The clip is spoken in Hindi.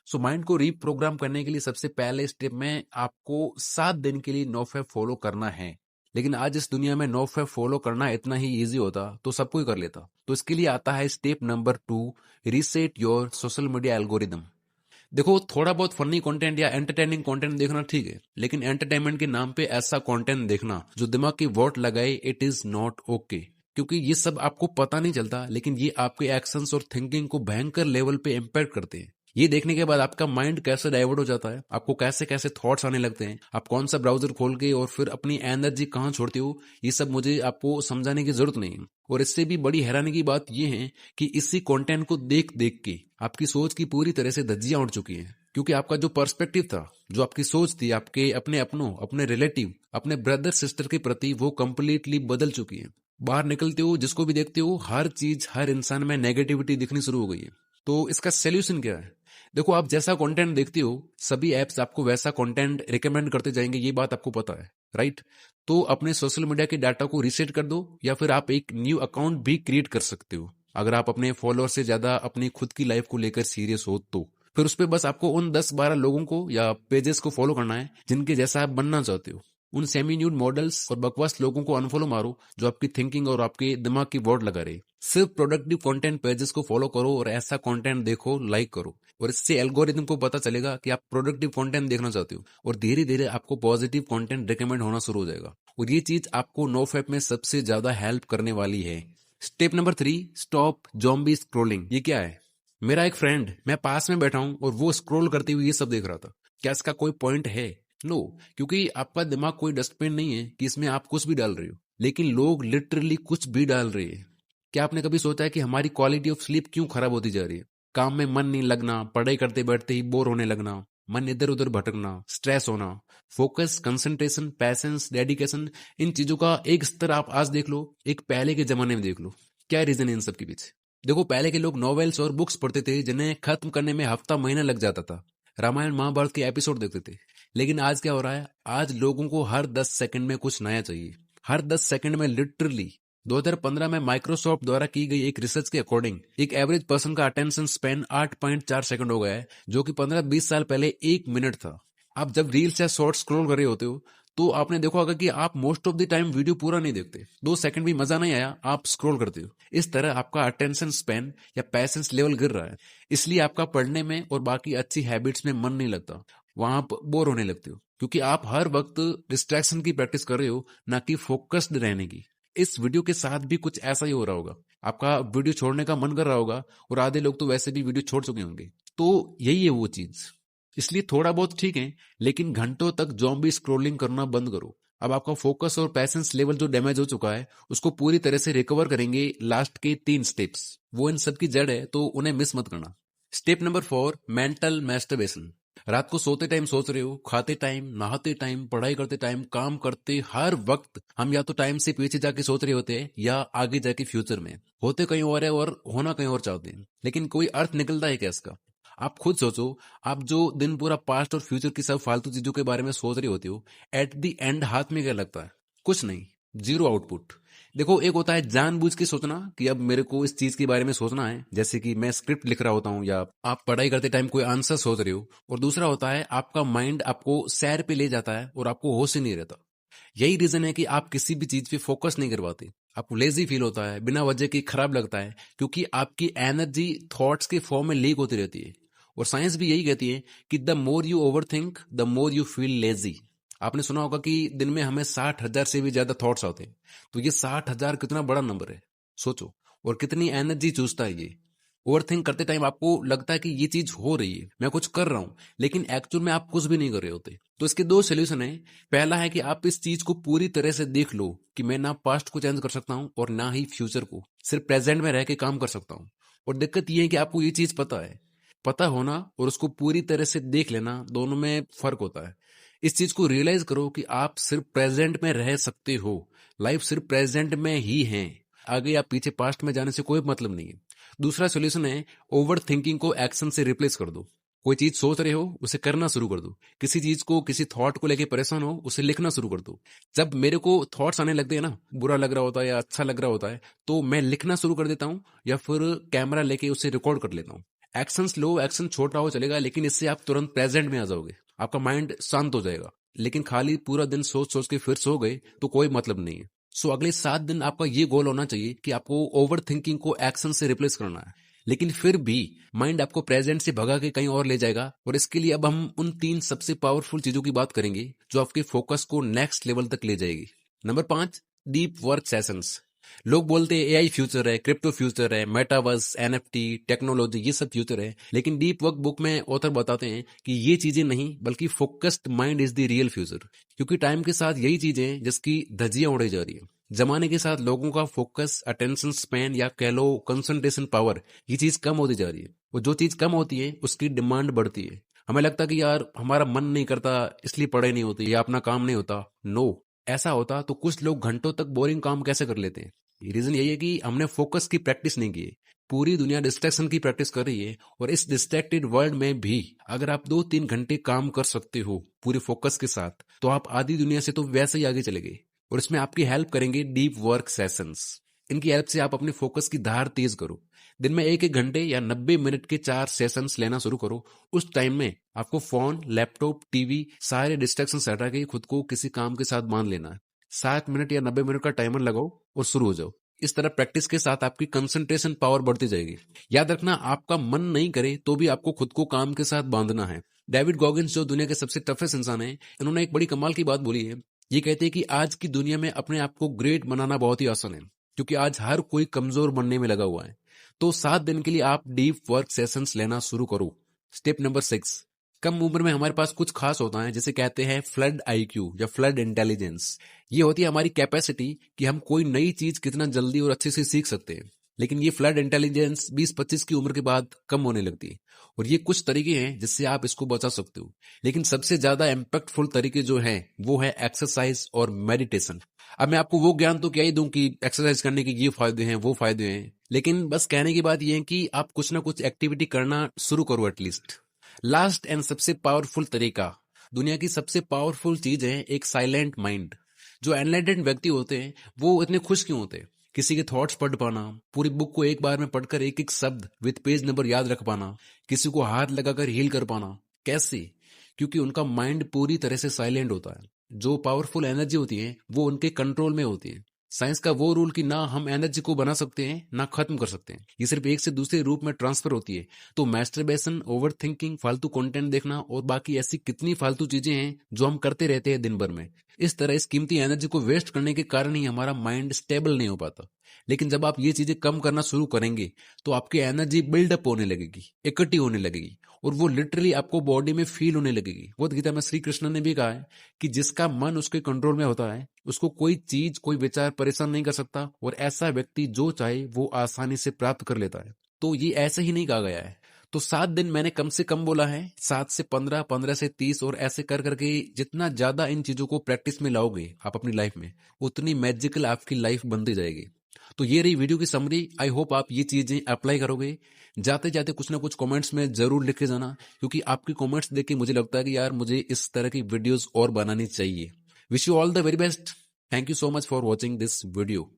सो माइंड को रीप्रोग्राम करने के लिए सबसे पहले स्टेप में आपको 7 दिन के लिए नोफैप फॉलो करना है। लेकिन आज इस दुनिया में नोफैप फॉलो करना इतना ही इजी होता तो सब कोई कर लेता। तो इसके लिए आता है step number 2, reset your social media algorithm. देखो, थोड़ा बहुत फनी कंटेंट या एंटरटेनिंग कंटेंट देखना ठीक है, लेकिन एंटरटेनमेंट के नाम पे ऐसा कंटेंट देखना जो दिमाग की वोट लगाए, इट इज नॉट ओके। क्योंकि ये सब आपको पता नहीं चलता, लेकिन ये आपके एक्शंस और थिंकिंग को भयंकर लेवल पे इम्पैक्ट करते हैं। ये देखने के बाद आपका माइंड कैसे डाइवर्ट हो जाता है, आपको कैसे कैसे थॉट्स आने लगते हैं, आप कौन सा ब्राउजर खोल के और फिर अपनी एनर्जी कहाँ छोड़ते हो, ये सब मुझे आपको समझाने की जरूरत नहीं है। और इससे भी बड़ी हैरानी की बात यह है कि इसी कंटेंट को देख देख के आपकी सोच की पूरी तरह से धज्जियां उड़ चुकी हैं। क्योंकि आपका जो पर्सपेक्टिव था, जो आपकी सोच थी आपके अपने अपनों, अपने रिलेटिव, अपने ब्रदर सिस्टर के प्रति, वो कंप्लीटली बदल चुकी है। बाहर निकलते हो, जिसको भी देखते हो, हर चीज, हर इंसान में नेगेटिविटी दिखनी शुरू हो गई है। तो इसका सोल्यूशन क्या है? देखो, आप जैसा कंटेंट देखते हो, सभी एप्स आपको वैसा कंटेंट रिकमेंड करते जाएंगे, ये बात आपको पता है, राइट? तो अपने सोशल मीडिया के डाटा को रीसेट कर दो, या फिर आप एक न्यू अकाउंट भी क्रिएट कर सकते हो। अगर आप अपने फॉलोअर से ज्यादा अपनी खुद की लाइफ को लेकर सीरियस हो तो फिर उस पर बस आपको उन 10-12 लोगों को या पेजेस को फॉलो करना है जिनके जैसा आप बनना चाहते हो। उन सेमी न्यूड मॉडल्स और बकवास लोगों को अनफॉलो मारो जो आपकी थिंकिंग और आपके दिमाग की वॉर्ड लगा रहे। सिर्फ प्रोडक्टिव कंटेंट पेजेस को फॉलो करो और ऐसा कंटेंट देखो, लाइक करो, और इससे एल्गोरिदम को पता चलेगा कि आप प्रोडक्टिव कंटेंट देखना चाहते हो, और धीरे धीरे आपको पॉजिटिव कंटेंट रिकमेंड होना शुरू हो जाएगा। और ये चीज आपको नोफैप में सबसे ज्यादा हेल्प करने वाली है। Step number 3, stop zombie scrolling. ये क्या है? मेरा एक फ्रेंड, मैं पास में बैठा हूं और वो स्क्रोल करते हुए ये सब देख रहा था। क्या इसका कोई पॉइंट है? नो, क्योंकि आपका दिमाग कोई डस्टबिन नहीं है कि इसमें आप कुछ भी डाल रहे हो। लेकिन लोग लिटरली कुछ भी डाल रहे हैं। क्या आपने कभी सोचा है कि हमारी क्वालिटी ऑफ स्लीप क्यों खराब होती जा रही है? काम में मन नहीं लगना, पढ़ाई करते बैठते ही बोर होने लगना, मन इधर उधर भटकना, स्ट्रेस होना, फोकस, कंसंट्रेशन, पैशंस, डेडिकेशन, इन चीजों का एक स्तर आप आज देख लो, एक पहले के जमाने में देख लो। क्या रीजन है इन सब के पीछे? देखो, पहले के लोग नॉवेल्स और बुक्स पढ़ते थे जिन्हें खत्म करने में हफ्ता महीना लग जाता था। रामायण महाभारत के एपिसोड देखते थे। लेकिन आज क्या हो रहा है? आज लोगों को हर 10 सेकंड में कुछ नया चाहिए। हर 10 सेकंड में लिटरली 2015 में माइक्रोसॉफ्ट द्वारा की गई एक रिसर्च के अकॉर्डिंग एक एवरेज पर्सन का अटेंशन स्पैन 8.4 सेकंड हो गया है, जो कि 15-20 साल पहले 1 मिनट था। आप जब रील्स या शॉर्ट स्क्रॉल कर रहे होते हो तो आपने देखा होगा कि आप most of the time video पूरा नहीं देखते। 2 सेकंड भी मजा नहीं आया, आप स्क्रॉल करते हो। इस तरह आपका अटेंशन स्पैन या पैशंस लेवल गिर रहा है। इसलिए आपका पढ़ने में और बाकी अच्छी हैबिट्स में मन नहीं लगता, वहां आप बोर होने लगते हो, क्योंकि आप हर वक्त डिस्ट्रैक्शन की प्रैक्टिस कर रहे हो, ना कि फोकस्ड रहने की। इस वीडियो के साथ भी कुछ ऐसा ही हो रहा होगा। आपका वीडियो छोड़ने का मन कर रहा होगा, और आधे लोग तो वैसे भी वीडियो छोड़ चुके होंगे। तो यही है वो चीज। इसलिए थोड़ा बहुत ठीक है, लेकिन घंटों तक ज़ॉम्बी स्क्रोलिंग करना बंद करो। अब आपका फोकस और पैशंस लेवल जो डैमेज हो चुका है, उसको पूरी तरह से रिकवर करेंगे लास्ट के 3 स्टेप्स। वो इन सब की जड़ है, तो उन्हें मिस मत करना। Step number 4, mental masturbation. रात को सोते टाइम सोच रहे हो, खाते टाइम, नहाते टाइम, पढ़ाई करते टाइम, काम करते हर वक्त हम या तो टाइम से पीछे जाके सोच रहे होते हैं, या आगे जाके फ्यूचर में होते कहीं और है और होना कहीं और चाहते हैं। लेकिन कोई अर्थ निकलता है क्या इसका? आप खुद सोचो, आप जो दिन पूरा पास्ट और फ्यूचर की सब फालतू चीजों के बारे में सोच रहे होते हो, एट द एंड हाथ में क्या लगता है? कुछ नहीं, जीरो आउटपुट। देखो, एक होता है जानबूझ के सोचना कि अब मेरे को इस चीज के बारे में सोचना है, जैसे कि मैं स्क्रिप्ट लिख रहा होता हूँ, या आप पढ़ाई करते टाइम कोई आंसर सोच रहे हो। और दूसरा होता है आपका माइंड आपको सैर पे ले जाता है और आपको होश ही नहीं रहता। यही रीजन है कि आप किसी भी चीज पे फोकस नहीं कर पाते। आपको लेजी फील होता है, बिना वजह के खराब लगता है, क्योंकि आपकी एनर्जी थॉट्स के फॉर्म में लीक होती रहती है। और साइंस भी यही कहती है कि the more you over think the more you feel lazy. आपने सुना होगा कि दिन में हमें 60,000 से भी ज्यादा थॉट्स आते हैं। तो ये 60,000 कितना बड़ा नंबर है, सोचो। और कितनी एनर्जी चूसता है ये। ओवर थिंक करते टाइम आपको लगता है कि ये चीज हो रही है, मैं कुछ कर रहा हूं, लेकिन एक्चुअल में आप कुछ भी नहीं कर रहे होते। तो इसके 2 सोल्यूशन है। पहला है कि आप इस चीज को पूरी तरह से देख लो कि मैं ना पास्ट को चेंज कर सकता हूं और ना ही फ्यूचर को, सिर्फ प्रेजेंट में रह के काम कर सकता हूं। और दिक्कत यह है कि आपको ये चीज पता है। पता होना और उसको पूरी तरह से देख लेना, दोनों में फर्क होता है। इस चीज को रियलाइज करो कि आप सिर्फ प्रेजेंट में रह सकते हो। लाइफ सिर्फ प्रेजेंट में ही है। आगे या पीछे पास्ट में जाने से कोई मतलब नहीं है। दूसरा सोल्यूशन है, ओवर थिंकिंग को एक्शन से रिप्लेस कर दो। कोई चीज सोच रहे हो, उसे करना शुरू कर दो। किसी चीज को, किसी थॉट को लेके परेशान हो, उसे लिखना शुरू कर दो। जब मेरे को थॉट्स आने लगते हैं ना, बुरा लग रहा होता है या अच्छा लग रहा होता है, तो मैं लिखना शुरू कर देता हूँ, या फिर कैमरा लेके उसे रिकॉर्ड कर लेता हूँ। एक्शंस लो, एक्शन छोटा हो चलेगा, लेकिन इससे आप तुरंत प्रेजेंट में आ जाओगे, आपका माइंड शांत हो जाएगा। लेकिन खाली पूरा दिन सोच सोच के फिर सो गए तो कोई मतलब नहीं है। सो अगले 7 दिन आपका ये गोल होना चाहिए कि आपको ओवर थिंकिंग को एक्शन से रिप्लेस करना है। लेकिन फिर भी माइंड आपको प्रेजेंट से भगा के कहीं और ले जाएगा, और इसके लिए अब हम उन 3 सबसे पावरफुल चीजों की बात करेंगे जो आपके फोकस को नेक्स्ट लेवल तक ले जाएगी। Number 5, deep work sessions. लोग बोलते हैं एआई फ्यूचर है, क्रिप्टो फ्यूचर है, मेटावर्स, एनएफटी, टेक्नोलॉजी, ये सब फ्यूचर है। लेकिन डीप वर्क बुक में ऑथर बताते हैं कि ये चीजें नहीं, बल्कि focused mind is the real future. क्योंकि टाइम के साथ यही चीजें जिसकी धज्जियां उड़ाई जा रही है। जमाने के साथ लोगों का फोकस, अटेंशन स्पैन या कह लो कंसंट्रेशन पावर, ये चीज कम होती जा रही है। और जो चीज कम होती है उसकी डिमांड बढ़ती है। हमें लगता है कि यार हमारा मन नहीं करता इसलिए पढ़ाई नहीं होती या अपना काम नहीं होता। नो, ऐसा होता तो कुछ लोग घंटों तक बोरिंग काम कैसे कर लेते हैं? रीजन यही है कि हमने फोकस की प्रैक्टिस नहीं की है। पूरी दुनिया डिस्ट्रैक्शन की प्रैक्टिस कर रही है, और इस डिस्ट्रैक्टेड वर्ल्ड में भी अगर आप 2-3 घंटे काम कर सकते हो पूरे फोकस के साथ, तो आप आधी दुनिया से तो वैसे ही आगे चले गए। और इसमें आपकी हेल्प करेंगे डीप वर्क सेशंस। इनकी हेल्प से आप अपने फोकस की धार तेज करो। दिन में 1-1 घंटे या 90 मिनट के 4 सेशंस लेना शुरू करो। उस टाइम में आपको फोन, लैपटॉप, टीवी, सारे डिस्ट्रैक्शन हटा के खुद को किसी काम के साथ बांध लेना है। 7 मिनट या 90 मिनट का टाइमर लगाओ और शुरू हो जाओ। इस तरह प्रैक्टिस के साथ आपकी कंसंट्रेशन पावर बढ़ती जाएगी। याद रखना, आपका मन नहीं करे तो भी आपको खुद को काम के साथ बांधना है। डेविड गॉगिन्स, जो दुनिया के सबसे टफेस्ट इंसान है, इन्होंने एक बड़ी कमाल की बात बोली है। ये कहते हैं कि आज की दुनिया में अपने आप को ग्रेट बनाना बहुत ही आसान है, क्योंकि आज हर कोई कमजोर बनने में लगा हुआ है। तो 7 दिन के लिए आप डीप वर्क सेशंस लेना शुरू करो। स्टेप नंबर 6, कम उम्र में हमारे पास कुछ खास होता है जिसे कहते हैं फ्लड आईक्यू या फ्लड इंटेलिजेंस। ये होती है हमारी कैपेसिटी कि हम कोई नई चीज कितना जल्दी और अच्छे से सीख सकते हैं। लेकिन ये फ्लड इंटेलिजेंस 20-25 की उम्र के बाद कम होने लगती है। और ये कुछ तरीके हैं जिससे आप इसको बचा सकते हो। लेकिन सबसे ज्यादा इम्पैक्टफुल तरीके जो हैं वो है एक्सरसाइज और मेडिटेशन। अब मैं आपको वो ज्ञान तो क्या ही दूं कि एक्सरसाइज करने के ये फायदे हैं, वो फायदे हैं, लेकिन बस कहने की बात ये है कि आप कुछ ना कुछ एक्टिविटी करना शुरू करो एटलीस्ट। लास्ट एंड सबसे पावरफुल तरीका, दुनिया की सबसे पावरफुल चीज है एक साइलेंट माइंड। जो एनलाइटेंड व्यक्ति होते हैं वो इतने खुश क्यों होते हैं? किसी के थॉट्स पढ़ पाना, पूरी बुक को एक बार में पढ़कर एक एक शब्द विद पेज नंबर याद रख पाना, किसी को हाथ लगाकर हील कर पाना। कैसे? क्योंकि उनका माइंड पूरी तरह से साइलेंट होता है। जो पावरफुल एनर्जी होती है वो उनके कंट्रोल में होती है। साइंस का वो रूल कि ना हम एनर्जी को बना सकते हैं ना खत्म कर सकते हैं, ये सिर्फ एक से दूसरे रूप में ट्रांसफर होती है। तो मैस्टरबेशन, ओवर थिंकिंग, फालतू कंटेंट देखना और बाकी ऐसी कितनी फालतू चीजें हैं जो हम करते रहते हैं दिन भर में, इस तरह इस कीमती एनर्जी को वेस्ट करने के कारण ही हमारा माइंड स्टेबल नहीं हो पाता। लेकिन जब आप ये चीजें कम करना शुरू करेंगे तो आपकी एनर्जी बिल्डअप होने लगेगी, इकट्ठी होने लगेगी, और वो लिटरली आपको बॉडी में फील होने लगेगी। वो गीता में श्री कृष्ण ने भी कहा है कि जिसका मन उसके कंट्रोल में होता है उसको कोई चीज, कोई विचार परेशान नहीं कर सकता, और ऐसा व्यक्ति जो चाहे वो आसानी से प्राप्त कर लेता है। तो ये ऐसे ही नहीं कहा गया है। तो 7 दिन मैंने कम से कम बोला है, 7 से 15, 15 से 30, और ऐसे कर करके जितना ज्यादा इन चीजों को प्रैक्टिस में लाओगे आप अपनी लाइफ में, उतनी मैजिकल आपकी लाइफ बनती जाएगी। तो ये रही वीडियो की समरी। आई होप आप ये चीजें अप्लाई करोगे। जाते जाते कुछ ना कुछ कमेंट्स में जरूर लिखे जाना, क्योंकि आपके कमेंट्स देख के मुझे लगता है कि यार मुझे इस तरह की वीडियोस और बनानी चाहिए। Wish you all the very best. Thank you so much for watching this video.